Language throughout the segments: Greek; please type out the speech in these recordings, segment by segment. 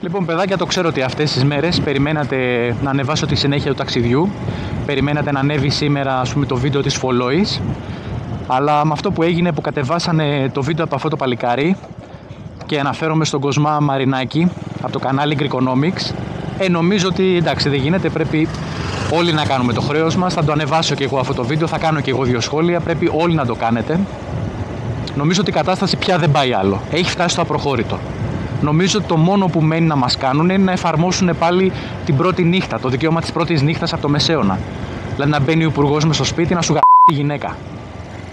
Λοιπόν, παιδάκια, το ξέρω ότι αυτές τις μέρες περιμένατε να ανεβάσω τη συνέχεια του ταξιδιού. Περιμένατε να ανέβει σήμερα, ας πούμε, το βίντεο της Φολόης. Αλλά με αυτό που έγινε, που κατεβάσανε το βίντεο από αυτό το παλικάρι, και αναφέρομαι στον Κοσμά Μαρινάκη από το κανάλι Greekonomics, νομίζω ότι εντάξει, δεν γίνεται, πρέπει όλοι να κάνουμε το χρέος μας. Θα το ανεβάσω και εγώ αυτό το βίντεο, θα κάνω και εγώ 2 σχόλια, πρέπει όλοι να το κάνετε. Νομίζω ότι η κατάσταση πια δεν πάει άλλο, έχει φτάσει στο απροχώρητο. Νομίζω ότι το μόνο που μένει να μας κάνουν είναι να εφαρμόσουν πάλι την πρώτη νύχτα, το δικαίωμα της πρώτης νύχτας από το Μεσαίωνα. Δηλαδή να μπαίνει ο υπουργός μες στο σπίτι να σου τη γυναίκα.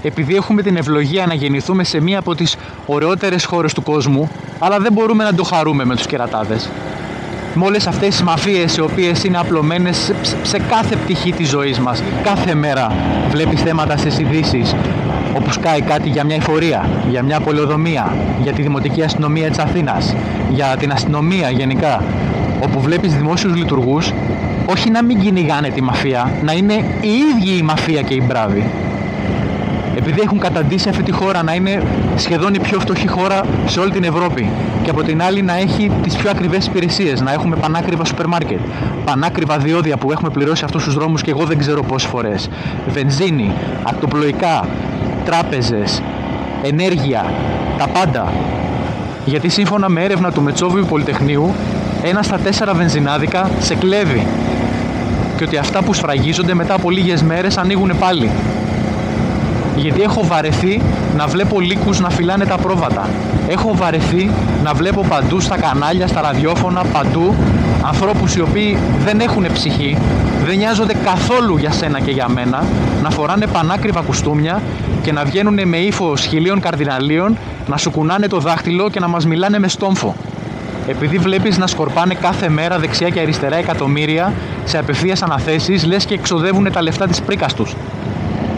Επειδή έχουμε την ευλογία να γεννηθούμε σε μία από τις ωραιότερες χώρες του κόσμου, αλλά δεν μπορούμε να το χαρούμε με τους κερατάδες. Με όλες αυτές τις μαφίες οι οποίες είναι απλωμένες σε κάθε πτυχή της ζωής μας. Κάθε μέρα βλέπεις θέματα στις ειδήσεις, όπου σκάει κάτι για μια εφορία, για μια πολεοδομία, για τη Δημοτική Αστυνομία της Αθήνας, για την αστυνομία γενικά, όπου βλέπεις δημόσιους λειτουργούς, όχι να μην κυνηγάνε τη μαφία, να είναι οι ίδιοι η μαφία και οι μπράβοι. Επειδή έχουν καταντήσει αυτή τη χώρα να είναι σχεδόν η πιο φτωχή χώρα σε όλη την Ευρώπη, και από την άλλη να έχει τις πιο ακριβές υπηρεσίες, να έχουμε πανάκριβα σούπερ μάρκετ, πανάκριβα διόδια που έχουμε πληρώσει αυτούς τους δρόμους και εγώ δεν ξέρω πόσες φορές, βενζίνη, ακτοπλοϊκά, τράπεζες, ενέργεια, τα πάντα. Γιατί σύμφωνα με έρευνα του Μετσόβιου Πολυτεχνείου, 1 στα 4 βενζινάδικα σε κλέβει, και ότι αυτά που σφραγίζονται μετά από λίγες μέρες ανοίγουν πάλι. Γιατί έχω βαρεθεί να βλέπω λύκους να φυλάνε τα πρόβατα. Έχω βαρεθεί να βλέπω παντού στα κανάλια, στα ραδιόφωνα, παντού ανθρώπους οι οποίοι δεν έχουν ψυχή, δεν νοιάζονται καθόλου για σένα και για μένα, να φοράνε πανάκριβα κουστούμια και να βγαίνουν με ύφος χιλίων καρδιναλίων, να σου κουνάνε το δάχτυλο και να μας μιλάνε με στόμφο. Επειδή βλέπεις να σκορπάνε κάθε μέρα δεξιά και αριστερά εκατομμύρια σε απευθείας αναθέσεις, λες και εξοδεύουν τα λεφτά της πρίκας τους.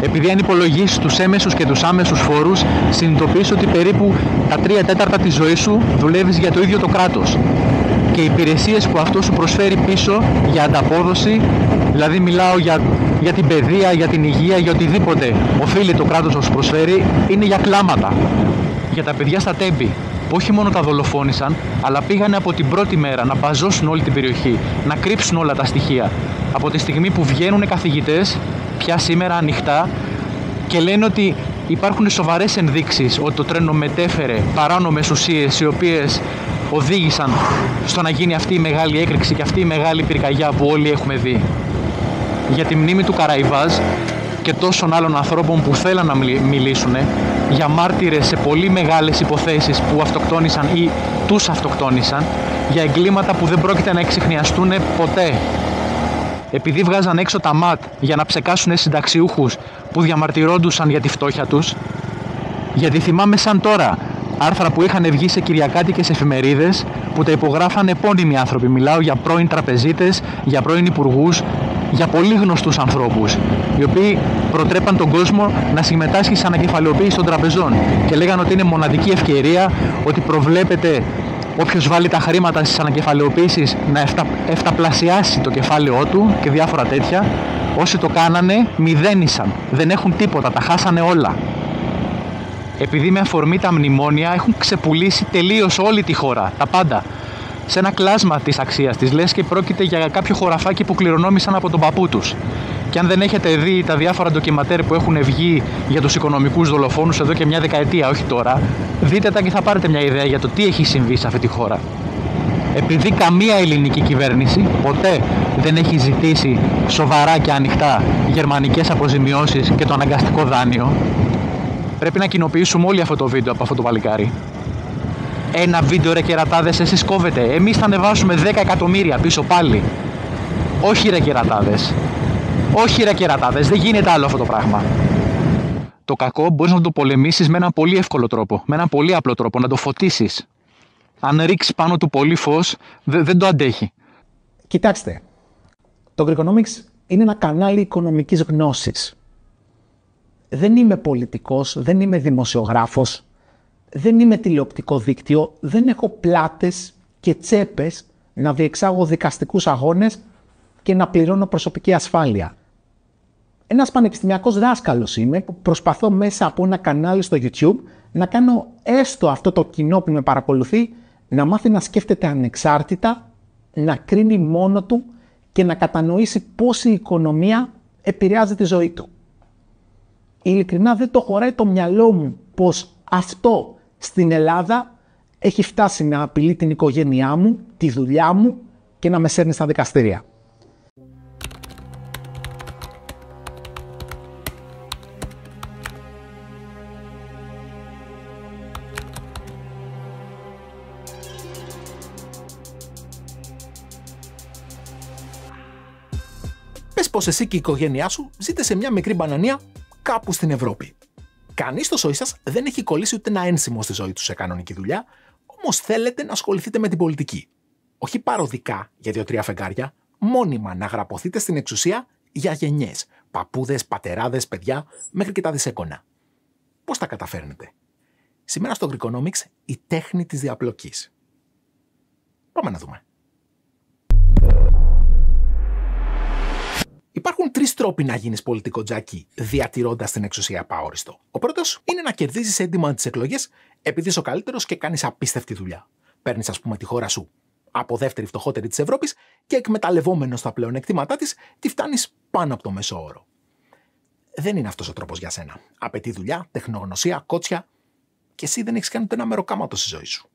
Επειδή αν υπολογίσεις τους έμεσους και τους άμεσους φόρους, συνειδητοποιείς ότι περίπου τα 3/4 της ζωής σου δουλεύεις για το ίδιο το κράτος. Και οι υπηρεσίες που αυτό σου προσφέρει πίσω για ανταπόδοση, δηλαδή μιλάω για την παιδεία, για την υγεία, για οτιδήποτε οφείλει το κράτος να σου προσφέρει, είναι για κλάματα. Για τα παιδιά στα Τέμπη, που όχι μόνο τα δολοφόνησαν, αλλά πήγανε από την πρώτη μέρα να παζώσουν όλη την περιοχή, να κρύψουν όλα τα στοιχεία. Από τη στιγμή που βγαίνουν καθηγητές, πια σήμερα ανοιχτά, και λένε ότι υπάρχουν σοβαρές ενδείξεις ότι το τρένο μετέφερε παράνομες ουσίες οι οποίες οδήγησαν στο να γίνει αυτή η μεγάλη έκρηξη και αυτή η μεγάλη πυρκαγιά που όλοι έχουμε δει. Για τη μνήμη του Καραϊβάζ και τόσων άλλων ανθρώπων που θέλαν να μιλήσουν, για μάρτυρες σε πολύ μεγάλες υποθέσεις που αυτοκτόνησαν ή τους αυτοκτόνησαν, για εγκλήματα που δεν πρόκειται να εξιχνιαστούν ποτέ. Επειδή βγάζαν έξω τα ΜΑΤ για να ψεκάσουν συνταξιούχους που διαμαρτυρόντουσαν για τη φτώχεια τους. Γιατί θυμάμαι σαν τώρα άρθρα που είχαν βγει σε κυριακάτικες εφημερίδες που τα υπογράφανε επώνυμοι άνθρωποι. Μιλάω για πρώην τραπεζίτες, για πρώην υπουργούς, για πολύ γνωστούς ανθρώπους, οι οποίοι προτρέπαν τον κόσμο να συμμετάσχει σε ανακεφαλαιοποίηση των τραπεζών και λέγανε ότι είναι μοναδική ευκαιρία, ότι προβλέπεται όποιος βάλει τα χρήματα στις ανακεφαλαιοποίησεις να εφταπλασιάσει το κεφάλαιό του και διάφορα τέτοια. Όσοι το κάνανε μηδένισαν, δεν έχουν τίποτα, τα χάσανε όλα. Επειδή με αφορμή τα μνημόνια έχουν ξεπουλήσει τελείως όλη τη χώρα, τα πάντα, σε ένα κλάσμα της αξίας της, λες και πρόκειται για κάποιο χωραφάκι που κληρονόμησαν από τον παππού τους. Και αν δεν έχετε δει τα διάφορα ντοκιματέρ που έχουν βγει για τους οικονομικούς δολοφόνους εδώ και μια δεκαετία, όχι τώρα, δείτε τα και θα πάρετε μια ιδέα για το τι έχει συμβεί σε αυτή τη χώρα. Επειδή καμία ελληνική κυβέρνηση ποτέ δεν έχει ζητήσει σοβαρά και ανοιχτά γερμανικές αποζημιώσεις και το αναγκαστικό δάνειο, πρέπει να κοινοποιήσουμε όλοι αυτό το βίντεο από αυτό το παλικάρι. Ένα βίντεο, ρε κερατάδες, εσείς κόβετε. Εμείς θα ανεβάσουμε 10 εκατομμύρια πίσω πάλι. Όχι, ρε κερατάδες. Όχι, ρε κερατάδες, δεν γίνεται άλλο αυτό το πράγμα. Το κακό μπορείς να το πολεμήσεις με έναν πολύ εύκολο τρόπο, με έναν πολύ απλό τρόπο, να το φωτίσεις. Αν ρίξεις πάνω του πολύ φως, δεν το αντέχει. Κοιτάξτε, το Greekonomics είναι ένα κανάλι οικονομικής γνώσης. Δεν είμαι πολιτικός, δεν είμαι δημοσιογράφος, δεν είμαι τηλεοπτικό δίκτυο, δεν έχω πλάτες και τσέπες να διεξάγω δικαστικούς αγώνες και να πληρώνω προσωπική ασφάλεια. Ένας πανεπιστημιακός δάσκαλος είμαι που προσπαθώ μέσα από ένα κανάλι στο YouTube να κάνω έστω αυτό το κοινό που με παρακολουθεί να μάθει να σκέφτεται ανεξάρτητα, να κρίνει μόνο του και να κατανοήσει πώς η οικονομία επηρεάζει τη ζωή του. Ειλικρινά δεν το χωράει το μυαλό μου πως αυτό στην Ελλάδα έχει φτάσει να απειλεί την οικογένειά μου, τη δουλειά μου και να με σέρνει στα δικαστήρια. Πες πως εσύ και η οικογένειά σου ζείτε σε μια μικρή μπανανία κάπου στην Ευρώπη. Κανείς στο σόι σας δεν έχει κολλήσει ούτε ένα ένσημο στη ζωή του σε κανονική δουλειά, όμως θέλετε να ασχοληθείτε με την πολιτική. Όχι παροδικά για 2-3 φεγγάρια, μόνιμα να γραπωθείτε στην εξουσία για γενιές, παππούδες, πατεράδες, παιδιά, μέχρι και τα δισέκονα. Πώς τα καταφέρνετε? Σήμερα στο Greekonomics η τέχνη της διαπλοκής. Πάμε να δούμε. Υπάρχουν 3 τρόποι να γίνεις πολιτικό τζάκι διατηρώντας την εξουσία απαόριστο. Ο πρώτος είναι να κερδίζεις έντιμα τις εκλογές επειδή είσαι ο καλύτερος και κάνεις απίστευτη δουλειά. Παίρνεις, ας πούμε, τη χώρα σου από δεύτερη φτωχότερη της Ευρώπης και εκμεταλλευόμενος τα πλεονεκτήματά της, τη φτάνεις πάνω από το μέσο όρο. Δεν είναι αυτός ο τρόπος για σένα. Απαιτεί δουλειά, τεχνογνωσία, κότσια και εσύ δεν έχεις κάνει ούτε ένα μεροκάματο στη ζωή σου.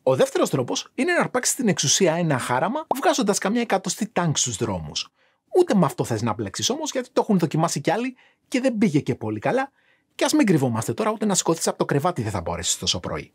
Ο δεύτερος τρόπος είναι να αρπάξεις την εξουσία ένα χάραμα βγάζοντας καμιά εκατοστή τάγκ στους δρόμους. Ούτε με αυτό θες να μπλέξεις όμως, γιατί το έχουν δοκιμάσει κι άλλοι και δεν πήγε και πολύ καλά. Και ας μην κρυβόμαστε τώρα, ούτε να σηκωθείς από το κρεβάτι δεν θα μπορέσεις τόσο πρωί.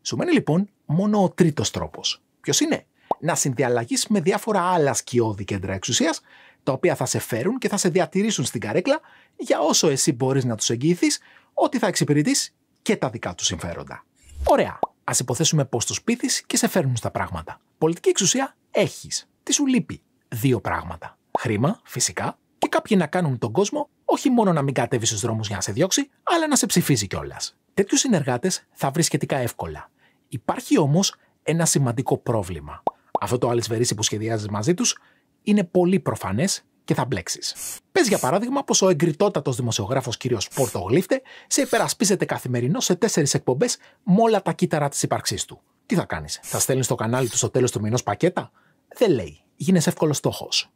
Σου μένει λοιπόν μόνο ο τρίτος τρόπος. Ποιος είναι? Να συνδιαλλαγείς με διάφορα άλλα σκιώδη κέντρα εξουσίας, τα οποία θα σε φέρουν και θα σε διατηρήσουν στην καρέκλα για όσο εσύ μπορείς να τους εγγυηθείς ότι θα εξυπηρετείς και τα δικά τους συμφέροντα. Ωραία. Ας υποθέσουμε πως τους πείθεις και σε φέρνουν στα πράγματα. Πολιτική εξουσία έχεις. Τι σου λείπει? 2 πράγματα. Χρήμα, φυσικά, και κάποιοι να κάνουν τον κόσμο όχι μόνο να μην κατέβει στους δρόμους για να σε διώξει, αλλά να σε ψηφίζει κιόλας. Τέτοιους συνεργάτες θα βρεις σχετικά εύκολα. Υπάρχει όμως ένα σημαντικό πρόβλημα. Αυτό το αλυσβερίσι που σχεδιάζεις μαζί τους είναι πολύ προφανές και θα μπλέξεις. Πες για παράδειγμα πως ο εγκριτότατος δημοσιογράφος κ. Πορτογλίφτε σε υπερασπίζεται καθημερινώς σε 4 εκπομπές με όλα τα κύτταρα της ύπαρξής του. Τι θα κάνεις? Θα στέλνεις στο κανάλι του στο τέλος του μηνός πακέτα? Δεν λέει. Γίνεσαι εύκολος στόχος.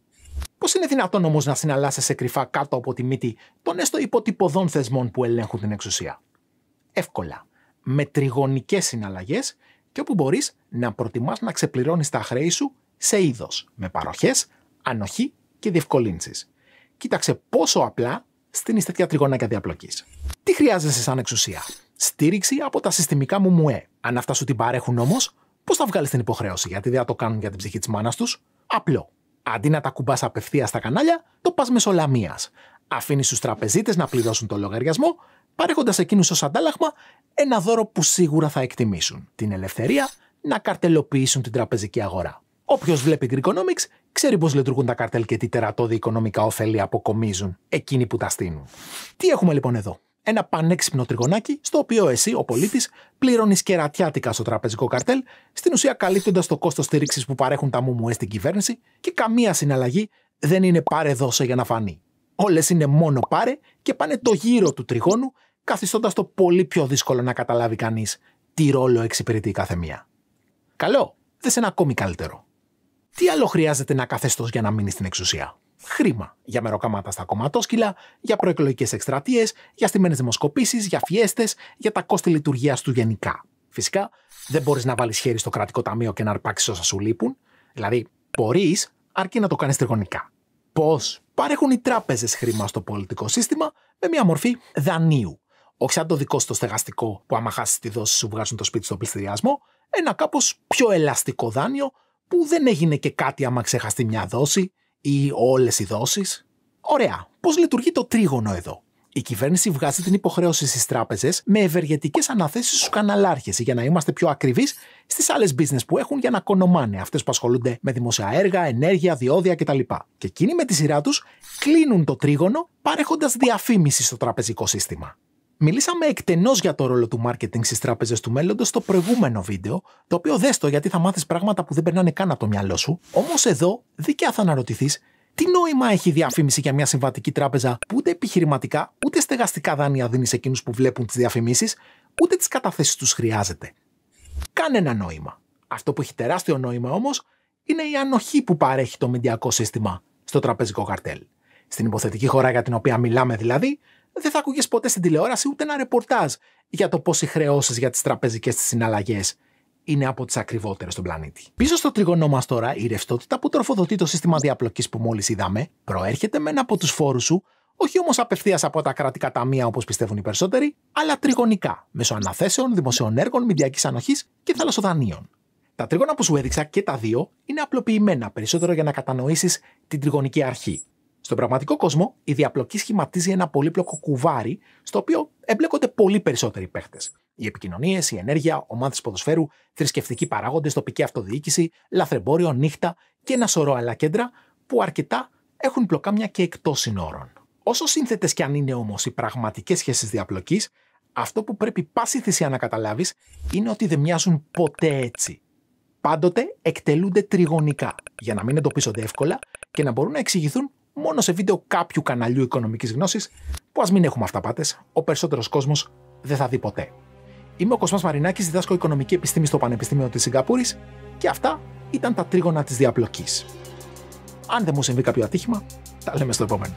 Πώς είναι δυνατόν όμως να συναλλάσσεσαι κρυφά κάτω από τη μύτη των έστω υποτυπωδών θεσμών που ελέγχουν την εξουσία? Εύκολα. Με τριγωνικές συναλλαγές και όπου μπορείς να προτιμάς να ξεπληρώνεις τα χρέη σου σε είδος, με παροχές, ανοχή και διευκολύνσεις. Κοίταξε πόσο απλά στείνεις τέτοια τριγωνάκια διαπλοκής. Τι χρειάζεσαι σαν εξουσία? Στήριξη από τα συστημικά μουμουέ. Αν αυτά σου την παρέχουν όμως, πώς θα βγάλεις την υποχρέωση? Γιατί δεν θα το κάνουν για την ψυχή της μάνας τους? Απλό. Αντί να τα κουμπάς απευθείας στα κανάλια, το πας μεσολαμίας. Αφήνεις τους τραπεζίτες να πληρώσουν το λογαριασμό, παρέχοντας εκείνους ως αντάλλαγμα ένα δώρο που σίγουρα θα εκτιμήσουν. Την ελευθερία να καρτελοποιήσουν την τραπεζική αγορά. Όποιος βλέπει Greekonomics ξέρει πώς λειτουργούν τα καρτέλ και τι τερατώδη οικονομικά ωφέλη αποκομίζουν εκείνοι που τα στείνουν. Τι έχουμε λοιπόν εδώ? Ένα πανέξυπνο τριγωνάκι, στο οποίο εσύ, ο πολίτης, πληρώνεις κερατιάτικα στο τραπεζικό καρτέλ, στην ουσία καλύπτοντας το κόστος στήριξης που παρέχουν τα μουμουέ στην κυβέρνηση, και καμία συναλλαγή δεν είναι πάρε δώσε για να φανεί. Όλες είναι μόνο πάρε και πάνε το γύρο του τριγώνου, καθιστώντας το πολύ πιο δύσκολο να καταλάβει κανείς τι ρόλο εξυπηρετεί η καθεμία. Καλό, δες ένα ακόμη καλύτερο. Τι άλλο χρειάζεται ένα καθεστώς για να μείνει στην εξουσία? Χρήμα για μεροκάματα στα κομματόσκυλα, για προεκλογικές εκστρατείες, για στημένες δημοσκοπήσεις, για φιέστες, για τα κόστη λειτουργίας του γενικά. Φυσικά, δεν μπορείς να βάλεις χέρι στο κρατικό ταμείο και να αρπάξεις όσα σου λείπουν. Δηλαδή, μπορείς, αρκεί να το κάνεις τριγωνικά. Πώς? Παρέχουν οι τράπεζες χρήμα στο πολιτικό σύστημα με μια μορφή δανείου. Όχι σαν το δικό στο στεγαστικό που άμα χάσεις τη δόση σου βγάζουν το σπίτι στο πληστηριασμό, ένα κάπως πιο ελαστικό δάνειο που δεν έγινε και κάτι άμα ξεχαστεί μια δόση ή όλες οι δόσεις. Ωραία. Πώς λειτουργεί το τρίγωνο εδώ? Η κυβέρνηση βγάζει την υποχρέωση στις τράπεζες με ευεργετικές αναθέσεις στους καναλάρχες, για να είμαστε πιο ακριβείς στις άλλες business που έχουν για να κονομάνε, αυτές που ασχολούνται με δημόσια έργα, ενέργεια, διόδια κτλ. Και εκείνοι με τη σειρά τους κλείνουν το τρίγωνο παρέχοντας διαφήμιση στο τραπεζικό σύστημα. Μιλήσαμε εκτενώς για το ρόλο του marketing στις τράπεζες του μέλλοντος στο προηγούμενο βίντεο, το οποίο δες το γιατί θα μάθεις πράγματα που δεν περνάνε καν από το μυαλό σου. Όμως εδώ δίκαια θα αναρωτηθείς, τι νόημα έχει διαφήμιση για μια συμβατική τράπεζα που ούτε επιχειρηματικά ούτε στεγαστικά δάνεια δίνει σε εκείνους που βλέπουν τις διαφημίσεις, ούτε τις καταθέσεις τους χρειάζεται? Κανένα νόημα. Αυτό που έχει τεράστιο νόημα όμως είναι η ανοχή που παρέχει το μηντιακό σύστημα στο τραπεζικό καρτέλ. Στην υποθετική χώρα για την οποία μιλάμε δηλαδή, δεν θα ακούγες ποτέ στην τηλεόραση ούτε ένα ρεπορτάζ για το πώς οι χρεώσεις για τις τραπεζικές τις συναλλαγές είναι από τις ακριβότερες στον πλανήτη. Πίσω στο τρίγωνό μας τώρα, η ρευστότητα που τροφοδοτεί το σύστημα διαπλοκής που μόλις είδαμε, προέρχεται μεν από τους φόρους σου, όχι όμως απευθείας από τα κρατικά ταμεία όπως πιστεύουν οι περισσότεροι, αλλά τριγωνικά, μέσω αναθέσεων, δημοσίων έργων, μηντιακής ανοχής και θαλασσοδανείων. Τα τρίγωνα που σου έδειξα και τα δύο είναι απλοποιημένα περισσότερο για να κατανοήσεις την τριγωνική αρχή. Στον πραγματικό κόσμο, η διαπλοκή σχηματίζει ένα πολύπλοκο κουβάρι, στο οποίο εμπλέκονται πολύ περισσότεροι παίχτες. Οι επικοινωνίες, η ενέργεια, ομάδες ποδοσφαίρου, θρησκευτικοί παράγοντες, τοπική αυτοδιοίκηση, λαθρεμπόριο, νύχτα και ένα σωρό άλλα κέντρα που αρκετά έχουν πλοκάμια και εκτός συνόρων. Όσο σύνθετες κι αν είναι όμως οι πραγματικές σχέσεις διαπλοκής, αυτό που πρέπει πάση θυσία να καταλάβεις είναι ότι δεν μοιάζουν ποτέ έτσι. Πάντοτε εκτελούνται τριγωνικά, για να μην εντοπίζονται εύκολα και να μπορούν να εξηγηθούν μόνο σε βίντεο κάποιου καναλιού οικονομικής γνώσης, που ας μην έχουμε αυταπάτες, ο περισσότερος κόσμος δεν θα δει ποτέ. Είμαι ο Κοσμάς Μαρινάκης, διδάσκω οικονομική επιστήμη στο Πανεπιστήμιο της Σιγκαπούρης και αυτά ήταν τα τρίγωνα της διαπλοκής. Αν δεν μου συμβεί κάποιο ατύχημα, τα λέμε στο επόμενο.